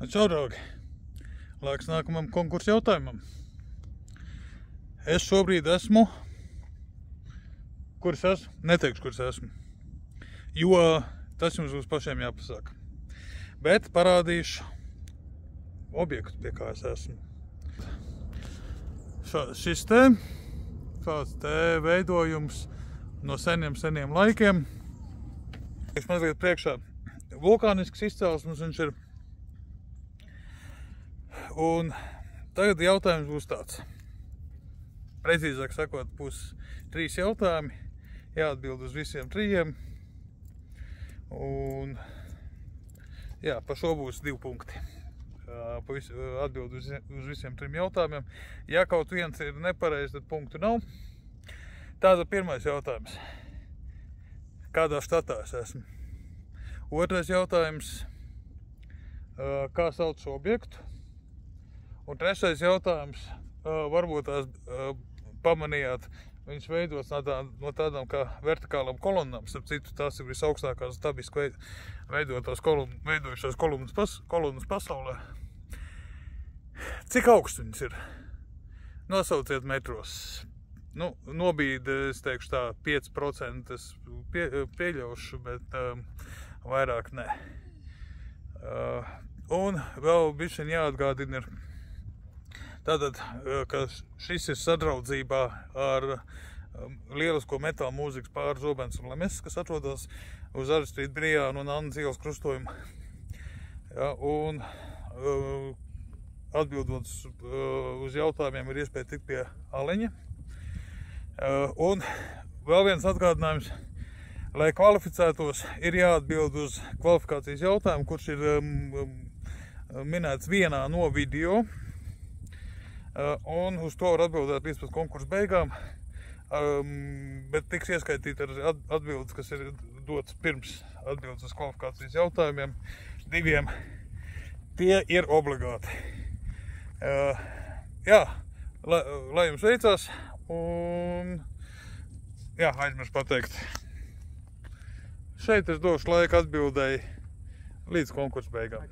Čau, draugi! Laiks nākamam konkursu jautājumam. Es šobrīd esmu... Kur es esmu? Neteikšu, kur es esmu. Jo tas jums būs pašiem jāpasaka. Bet parādīšu objektu, pie kā es esmu. Šis šāds te veidojums no seniem laikiem. Viņš mazliet priekšā vulkānisks izcelsmes viņš ir. Un tagad jautājums būs tāds. Precīzāk sakot, būs 3 jautājumi. Jāatbild uz visiem 3. Un jā, pa šo būs 2 punkti. Atbild uz visiem 3 jautājumiem. Ja kaut viens ir nepareizs, tad punktu nav. Tātad pirmais jautājums. Kādā štatā es esmu? Otrais jautājums. Kā sauc šo objektu? Un trešais jautājums. Varbūt tās pamanījāt, viņš veidots no tādām kā vertikālām kolonnām. Starp citu, tās ir visaugstākās dabiski veidojušās kolonnas pasaulē. Cik augsts viņas ir? Nosauciet metros. Nu, nobīdi, es teikšu tā, 5% es pieļaušu, bet vairāk ne. Un vēl bišķiņ jāatgādina ir tātad, ka šis ir sadraudzībā ar lielisko metāla mūzikas pāri Zobens un Lemes, kas atrodas uz Aristrīta Brijāna un Annas ielas krustojuma. Ja, un atbildot uz jautājumiem ir iespēja tikt pie Aleņa. Un vēl viens atgādinājums, lai kvalificētos, ir jāatbild uz kvalifikācijas jautājumu, kurš ir minēts vienā no video. Un uz to var atbildēt līdz pat konkursu beigām, bet tiks ieskaitīti ar atbildes, kas ir dots pirms atbildes uz kvalifikācijas jautājumiem. 2. Tie ir obligāti. Jā, lai jums veicās, un jā, aizmirsu pateikt. Šeit es došu laiku atbildēji līdz konkursu beigām.